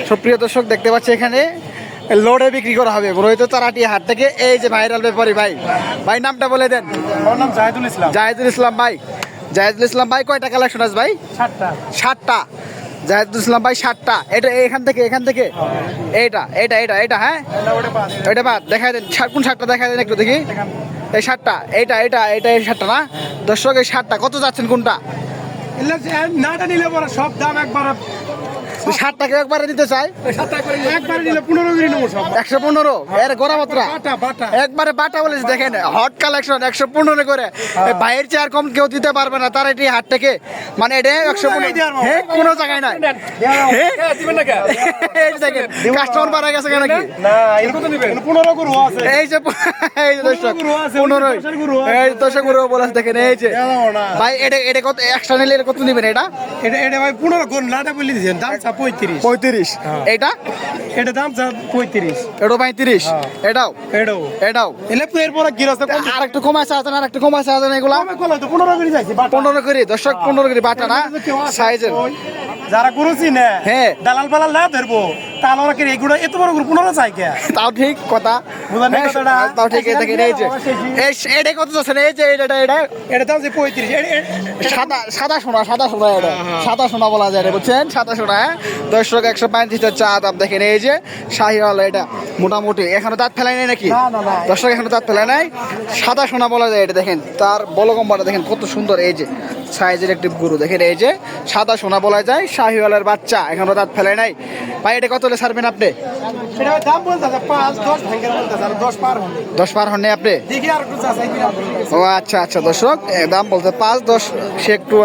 সুপ্রিয় দর্শক দেখতে পাচ্ছি এখানে লোডে বিক্রি করা হবে রোহিত চারাটি হাট থেকে। এই যে ভাইরাল ব্যাপারী ভাই, ভাই নামটা বলে দেন। আমার নাম জাহিদুল ইসলাম। জাহিদুল ইসলাম ভাই, জাহিদুল ইসলাম ভাই কয়টা কালেকশন আছে ভাই? 7টা। 7টা। জাহিদুল ইসলাম ভাই 7টা। এটা এখান থেকে এইটা এটা এটা এটা হ্যাঁ এটা বাদ দেখা দেন। কোন 7টা দেখা দেন একটু দেখি। এই 7টা, এইটা এটা এটা এই 7টা না দর্শক? এই 7টা কত যাচ্ছেন কোনটা? নাটা নিলে পরে সব দাম একবার 7টাকে একবারে দিতে চাই। একবারে নিলে 15 করে নেবো সব। 115 এর গোড়া মাত্রা বাটা একবারে বাটা বলেছে। দেখেন হট কালেকশন 115 করে। ভাইয়ের চেয়ে আর কম কেউ দিতে পারবে না তার এটি হাট থেকে। মানে এটা 115 হ্যাঁ কোনো জায়গায় নাই। এই যে দেখেন কাস্টমার বাড়া গেছে কেন কি? না এর কত নেবেন? 15 করে আছে। এই যে দর্শক 15 এই দর্শক গুলো বলেছে দেখেন। এই যে ভাই এটা কত এক্সট্রা নিলে এটা কত নেবেন? এটা এটা ভাই 15 কোন নাটা বলে দিয়েছেন, দাম 35। এইটা এটা দাম 35। এটা 35। এটাও এটাও এলে এরপর গিরাস্তে আর একটু কমাইছে আছে না? আর একটু কমাইছে আছে না? এগুলা কমে তো 15 করে যাইছে। 15 করে দর্শক 15 করে বাটা না সাইজের। যারা করেছি না হ্যাঁ দালাল বালাল না ধরবো তাহলে ওরা কি এগুলো এত বড় করে 15 চাই কে? তাও ঠিক কথা, বুঝলেন না কথাটা? তাও ঠিক। দেখেন এই যে এটা কত যাচ্ছে? এই যে এটা দাম যে 35। সাদা সোনা এটা সাদা সোনা বলা যায় বুঝছেন? সাদা সোনা হ্যাঁ দর্শক 135 চা দাম। দেখেন এই যে শাহিওয়াল এটা মোটামুটি এখনো দাঁত ফেলায় নাই নাকি দর্শক? এখনো দাঁত ফেলায় নাই, সাদা সোনা বলা যায় এটা। দেখেন তার বলগম্বাটা দেখেন কত সুন্দর। এই যে সাইজের একটি গরু দেখেন। এই যে সাদা সোনা বলা যায়, শাহিওয়ালের বাচ্চা, এখনো দাঁত ফেলায় নাই। ভাই এটা কত হলে ছাড়বেন আপনি? এটা দাম বলতেছে 5-10 ভাঙে বলতেছে, আর 10 পার হন। 10 পার হন আপনি? দেখি আর একটু যাচাই করে। ও আচ্ছা দর্শক দাম বলতে 5-10, সে একটু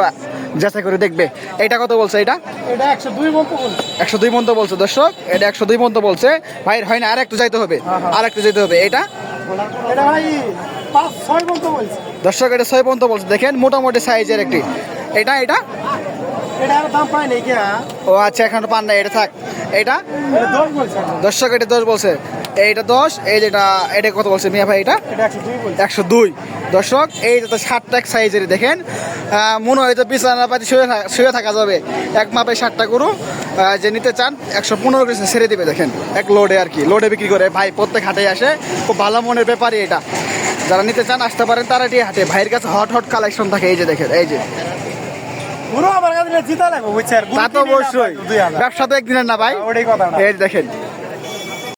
যাচাই করে দেখবে। এটা কত বলছে? এটা 102 মতো বলছে। 102 মতো বলছে দর্শক। এটা 102 মতো বলছে। ভাই হয় না, আর একটু যাইতে হবে, আর একটু যেতে হবে। এটা ভাই 5-6 মতো বলছে দর্শক। এটা 6 পর্যন্ত বলছে। দেখেন মোটামুটি সাইজের একটি। এটা এটার দাম পাই নাই কি? ও আচ্ছা এখানে পান না, এটা থাক। এটা 10 বলছে দর্শক, এটা 10 বলছে। এইটা 10। এই যেটা এটা কত বলছে মিয়া ভাই? এটা 102 বলছে। 102 দর্শক। এই যে 7টা সাইজের দেখেন। মনে হয় তো বিছানাপাতি শুয়ে থাকা যাবে। এক মাপে 7টা গরু যে নিতে চান 115 করে ছেড়ে দিবে। দেখেন এক লোডে আর কি, লোডে বিক্রি করে ভাই, প্রত্যেক হাটে আসে। খুব ভালো মনের ব্যাপারই এটা। যারা নিতে চান আসতে পারেন তারাটি হাটে। ভাইয়ের কাছে হট কালেকশন থাকে। এই যে দেখেন এই যে পুরো আমার কাছে জিতা লাগবে বুঝছেন? তা তো অবশ্যই, ব্যবসা তো একদিনের না ভাই। ওটাই কথা না। এই দেখেন